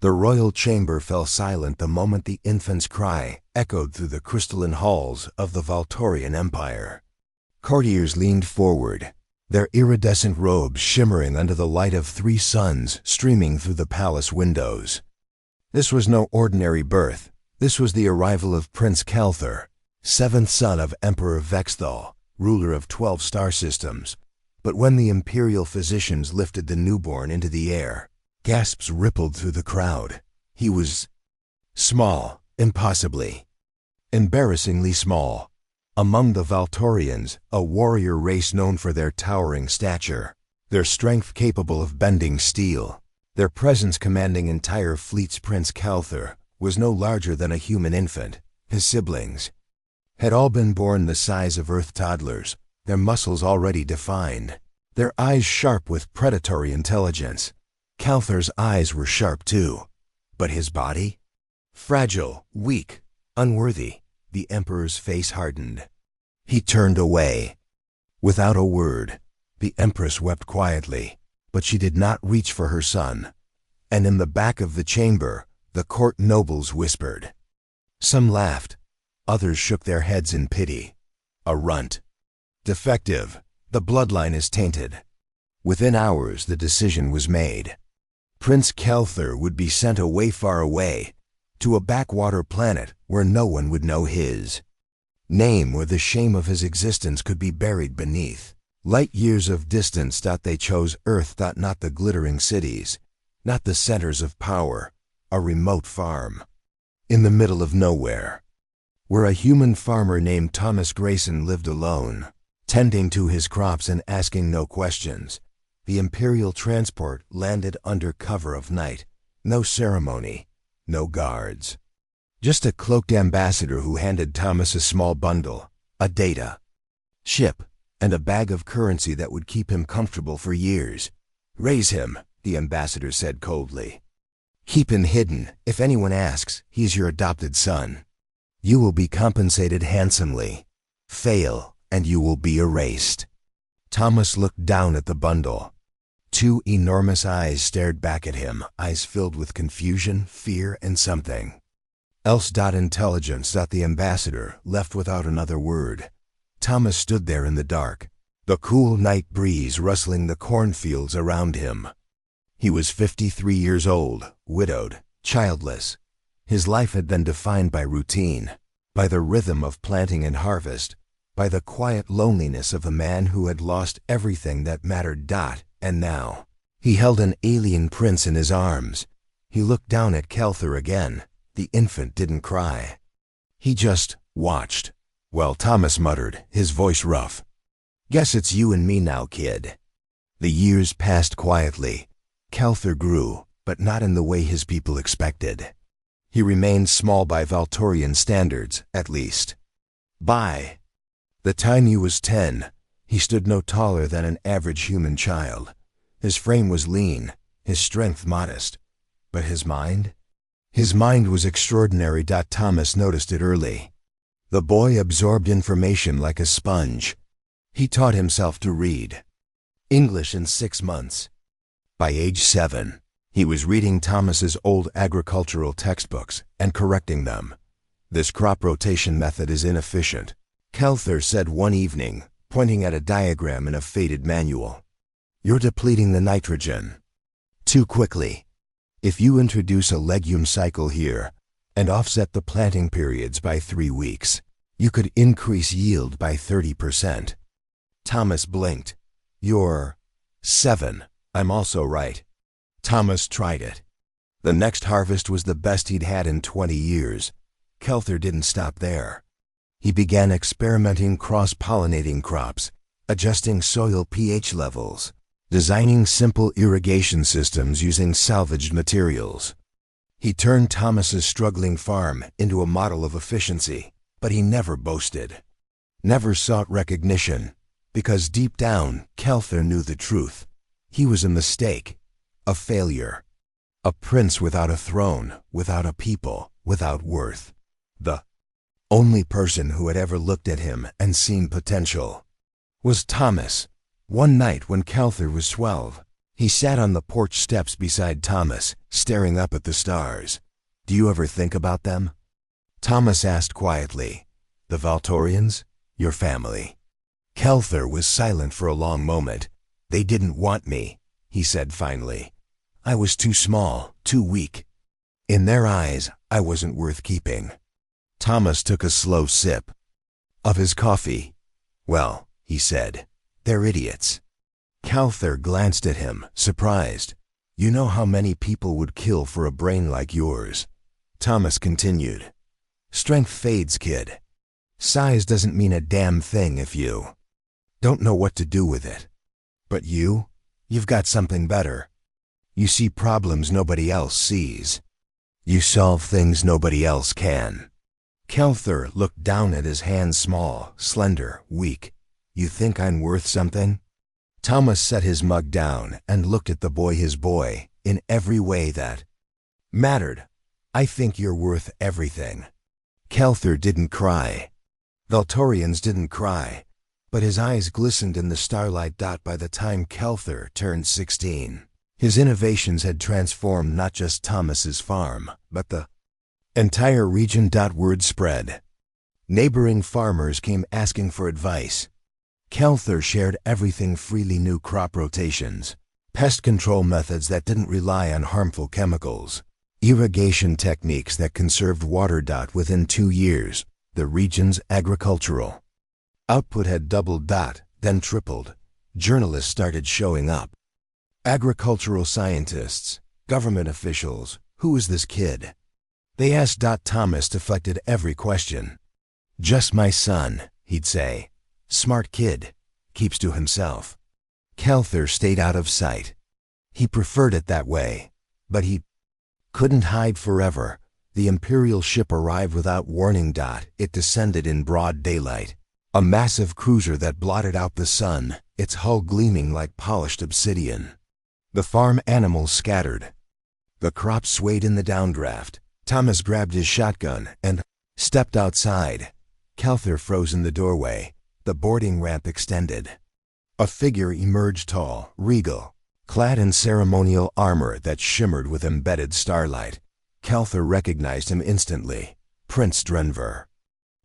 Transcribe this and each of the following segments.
The royal chamber fell silent the moment the infant's cry echoed through the crystalline halls of the Valtorian Empire. Courtiers leaned forward, their iridescent robes shimmering under the light of 3 suns streaming through the palace windows. This was no ordinary birth. This was the arrival of Prince Calthur, 7th son of Emperor Vexthal, ruler of 12 star systems. But when the imperial physicians lifted the newborn into the air, gasps rippled through the crowd. He was small, impossibly, embarrassingly small. Among the Valtorians, a warrior race known for their towering stature, their strength capable of bending steel, their presence commanding entire fleets, Prince Calthur was no larger than a human infant. His siblings had all been born the size of Earth toddlers, their muscles already defined, their eyes sharp with predatory intelligence. Calthur's eyes were sharp too, but his body? Fragile, weak, unworthy. The Emperor's face hardened. He turned away. Without a word, the Empress wept quietly, but she did not reach for her son. And in the back of the chamber, the court nobles whispered. Some laughed, others shook their heads in pity. A runt. Defective. The bloodline is tainted. Within hours, the decision was made. Prince Calthur would be sent away, far away, to a backwater planet where no one would know his name or the shame of his existence could be buried beneath. Light years of distance. They chose Earth. Not the glittering cities, not the centers of power, a remote farm in the middle of nowhere, where a human farmer named Thomas Grayson lived alone, tending to his crops and asking no questions. The Imperial transport landed under cover of night. No ceremony, no guards. Just a cloaked ambassador who handed Thomas a small bundle, a data ship, and a bag of currency that would keep him comfortable for years. Raise him, the ambassador said coldly. Keep him hidden. If anyone asks, he's your adopted son. You will be compensated handsomely. Fail, and you will be erased. Thomas looked down at the bundle. 2 enormous eyes stared back at him, eyes filled with confusion, fear, and something else. Intelligence. The ambassador left without another word. Thomas stood there in the dark, the cool night breeze rustling the cornfields around him. He was 53 years old, widowed, childless. His life had been defined by routine, by the rhythm of planting and harvest, by the quiet loneliness of a man who had lost everything that mattered. And now, he held an alien prince in his arms. He looked down at Calthur again. The infant didn't cry. He just watched. Well, Thomas muttered, his voice rough. Guess it's you and me now, kid. The years passed quietly. Calthur grew, but not in the way his people expected. He remained small by Valtorian standards, at least. By the time he was 10, he stood no taller than an average human child. His frame was lean, his strength modest. But his mind? His mind was extraordinary. Thomas noticed it early. The boy absorbed information like a sponge. He taught himself to read English in 6 months. By age 7, he was reading Thomas's old agricultural textbooks and correcting them. This crop rotation method is inefficient, Calthur said one evening, pointing at a diagram in a faded manual. You're depleting the nitrogen too quickly. If you introduce a legume cycle here and offset the planting periods by 3 weeks, you could increase yield by 30%. Thomas blinked. You're 7. I'm also right. Thomas tried it. The next harvest was the best he'd had in 20 years. Calthur didn't stop there. He began experimenting cross-pollinating crops, adjusting soil pH levels, designing simple irrigation systems using salvaged materials. He turned Thomas's struggling farm into a model of efficiency, but he never boasted, never sought recognition, because deep down, Calthur knew the truth. He was a mistake, a failure, a prince without a throne, without a people, without worth. The only person who had ever looked at him and seen potential was Thomas. One night when Calthur was 12, He sat on the porch steps beside Thomas, staring up at the stars. "Do you ever think about them?" Thomas asked quietly. "The Valtorians? Your family?" Kelthar was silent for a long moment. "They didn't want me," he said finally. "I was too small, too weak. In their eyes, I wasn't worth keeping." Thomas took a slow sip of his coffee. "Well," he said, "they're idiots." Kelthar glanced at him, surprised. "You know how many people would kill for a brain like yours?" Thomas continued. "Strength fades, kid. Size doesn't mean a damn thing if you don't know what to do with it. But you've got something better. You see problems nobody else sees. You solve things nobody else can." Kelthar looked down at his hands, small, slender, weak. "You think I'm worth something?" Thomas set his mug down and looked at the boy, his boy, in every way that mattered. "I think you're worth everything." Kelthar didn't cry. Valtorians didn't cry, but his eyes glistened in the starlight. By the time Kelthar turned 16, his innovations had transformed not just Thomas's farm, but the entire region. Word spread. Neighboring farmers came asking for advice. Kelthar shared everything freely: new crop rotations, pest control methods that didn't rely on harmful chemicals, irrigation techniques that conserved water. Within 2 years, the region's agricultural output had doubled, then tripled. Journalists started showing up. Agricultural scientists, government officials. "Who is this kid?" they asked. Thomas deflected every question. "Just my son," he'd say. "Smart kid, keeps to himself." Kelthar stayed out of sight. He preferred it that way, but he couldn't hide forever. The Imperial ship arrived without warning. It descended in broad daylight, a massive cruiser that blotted out the sun, its hull gleaming like polished obsidian. The farm animals scattered. The crops swayed in the downdraft. Thomas grabbed his shotgun and stepped outside. Kelthar froze in the doorway. The boarding ramp extended. A figure emerged, tall, regal, clad in ceremonial armor that shimmered with embedded starlight. Kelthar recognized him instantly. Prince Drenver,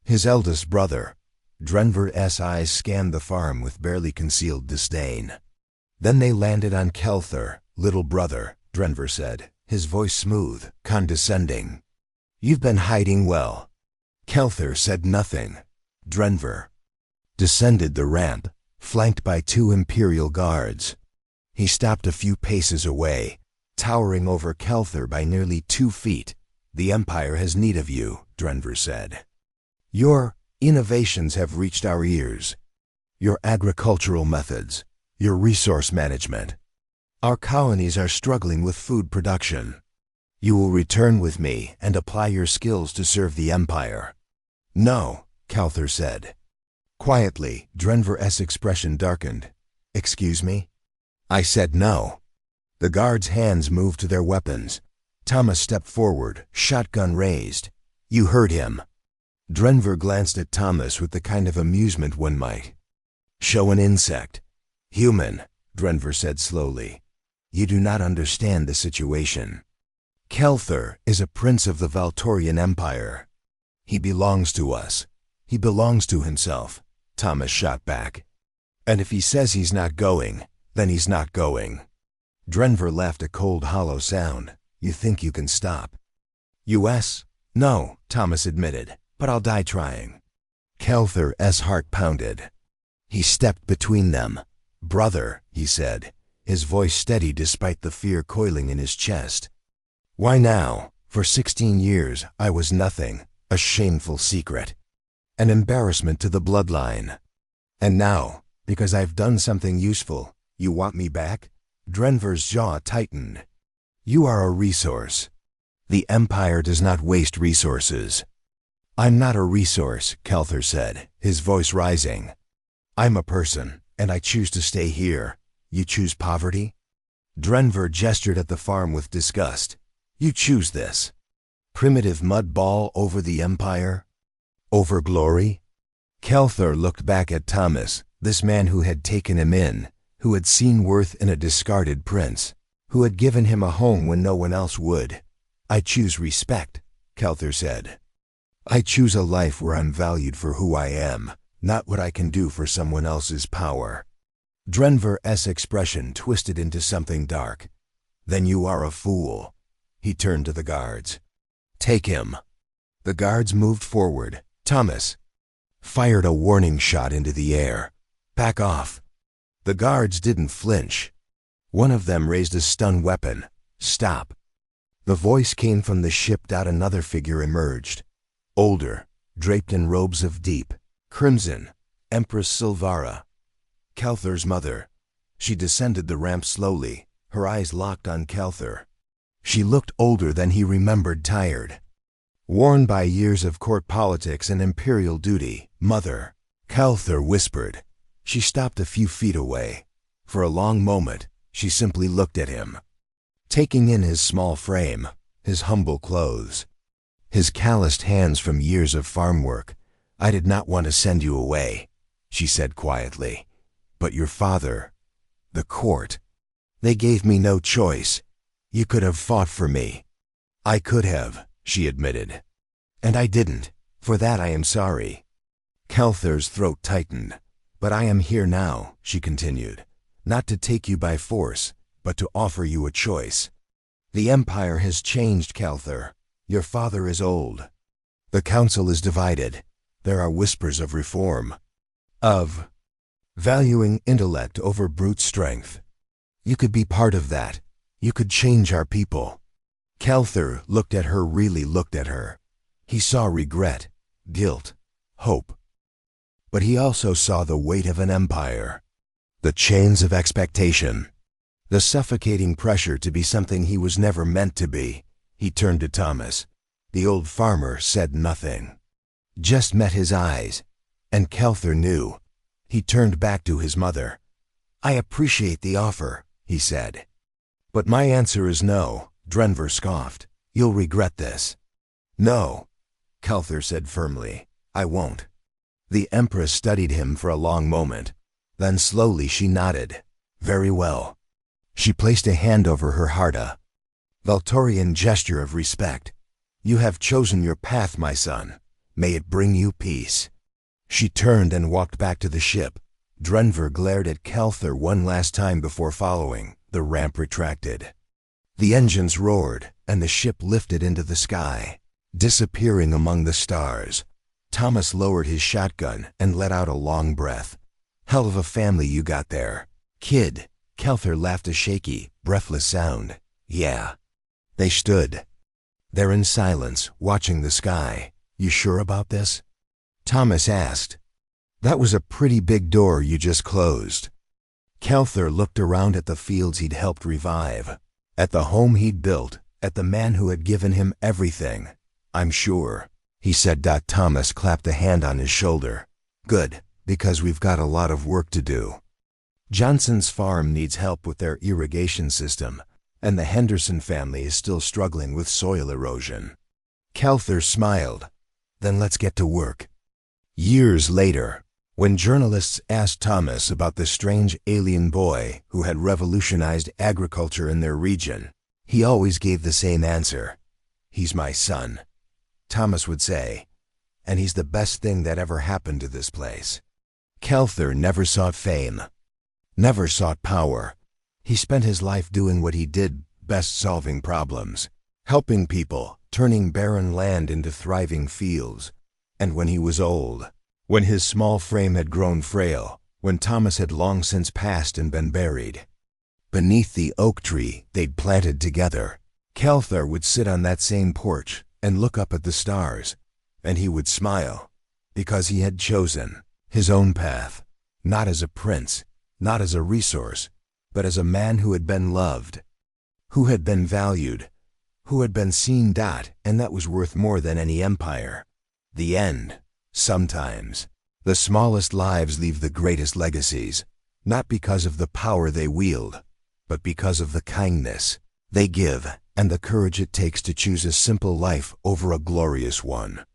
his eldest brother. Drenver's eyes scanned the farm with barely concealed disdain. Then they landed on Kelthar. "Little brother," Drenver said, his voice smooth, condescending. "You've been hiding well." Kelthar said nothing. Drenver descended the ramp, flanked by 2 Imperial guards. He stopped a few paces away, towering over Kelthar by nearly 2 feet. "The Empire has need of you," Drenver said. "Your innovations have reached our ears. Your agricultural methods, your resource management. Our colonies are struggling with food production. You will return with me and apply your skills to serve the Empire." "No," Kelthar said. Quietly, Drenver's expression darkened. "Excuse me?" "I said no." The guards' hands moved to their weapons. Thomas stepped forward, shotgun raised. "You heard him." Drenver glanced at Thomas with the kind of amusement one might show an insect. "Human," Drenver said slowly. "You do not understand the situation. Kelthar is a prince of the Valtorian Empire. He belongs to us. He belongs to himself," Thomas shot back. "And if he says he's not going, then he's not going." Drenver laughed a cold, hollow sound. "You think you can stop us?" "No," Thomas admitted, "but I'll die trying." Kelthar's heart pounded. He stepped between them. "Brother," he said, his voice steady despite the fear coiling in his chest. "Why now? For 16 years, I was nothing, a shameful secret, an embarrassment to the bloodline. And now, because I've done something useful, you want me back?" Drenver's jaw tightened. "You are a resource. The Empire does not waste resources." "I'm not a resource," Kelthar said, his voice rising. "I'm a person, and I choose to stay here. You choose poverty?" Drenver gestured at the farm with disgust. "You choose this primitive mud ball over the Empire? Over glory?" Kelthar looked back at Thomas, this man who had taken him in, who had seen worth in a discarded prince, who had given him a home when no one else would. I choose respect, Kelther said. I choose a life where I'm valued for who I am, not what I can do for someone else's power. Drenver's expression twisted into something dark. Then you are a fool. He turned to the guards. Take him. The guards moved forward. Thomas fired a warning shot into the air. Back off. The guards didn't flinch. One of them raised a stun weapon. Stop. The voice came from the ship. Another figure emerged. Older, draped in robes of deep crimson, Empress Silvara, Kelther's mother. She descended the ramp slowly, her eyes locked on Kelther. She looked older than he remembered, tired. Worn by years of court politics and imperial duty. Mother, Kelther whispered. She stopped a few feet away. For a long moment, she simply looked at him, taking in his small frame, his humble clothes, his calloused hands from years of farm work. I did not want to send you away, she said quietly. But your father, the court, they gave me no choice. You could have fought for me. I could have, she admitted. And I didn't. For that I am sorry. Kelther's throat tightened. But I am here now, she continued, not to take you by force, but to offer you a choice. The Empire has changed, Kelther. Your father is old. The council is divided. There are whispers of reform, of valuing intellect over brute strength. You could be part of that. You could change our people. Kelther looked at her, really looked at her. He saw regret, guilt, hope. But he also saw the weight of an empire, the chains of expectation, the suffocating pressure to be something he was never meant to be. He turned to Thomas. The old farmer said nothing, just met his eyes, and Kelther knew. He turned back to his mother. I appreciate the offer, he said. But my answer is no, Drenver scoffed. You'll regret this. No, Kelther said firmly. I won't. The Empress studied him for a long moment. Then slowly she nodded. Very well. She placed a hand over her heart, a Valtorian gesture of respect. You have chosen your path, my son. May it bring you peace. She turned and walked back to the ship. Drenver glared at Kelther one last time before following. The ramp retracted. The engines roared, and the ship lifted into the sky, disappearing among the stars. Thomas lowered his shotgun and let out a long breath. Hell of a family you got there, kid. Kelther laughed, a shaky, breathless sound. Yeah. They stood there in silence, watching the sky. You sure about this? Thomas asked. That was a pretty big door you just closed. Kelther looked around at the fields he'd helped revive, at the home he'd built, at the man who had given him everything. I'm sure, he said. Thomas clapped a hand on his shoulder. Good, because we've got a lot of work to do. Johnson's farm needs help with their irrigation system, and the Henderson family is still struggling with soil erosion. Kelther smiled. Then let's get to work. Years later, when journalists asked Thomas about the strange alien boy who had revolutionized agriculture in their region, he always gave the same answer. He's my son, Thomas would say, and he's the best thing that ever happened to this place. Kelther never sought fame, never sought power. He spent his life doing what he did best, solving problems, helping people, turning barren land into thriving fields. And when he was old, when his small frame had grown frail, when Thomas had long since passed and been buried, beneath the oak tree they'd planted together, Kelther would sit on that same porch and look up at the stars, and he would smile, because he had chosen his own path, not as a prince, not as a resource, but as a man who had been loved, who had been valued, who had been seen. And that was worth more than any empire. The end. Sometimes, the smallest lives leave the greatest legacies, not because of the power they wield, but because of the kindness they give and the courage it takes to choose a simple life over a glorious one.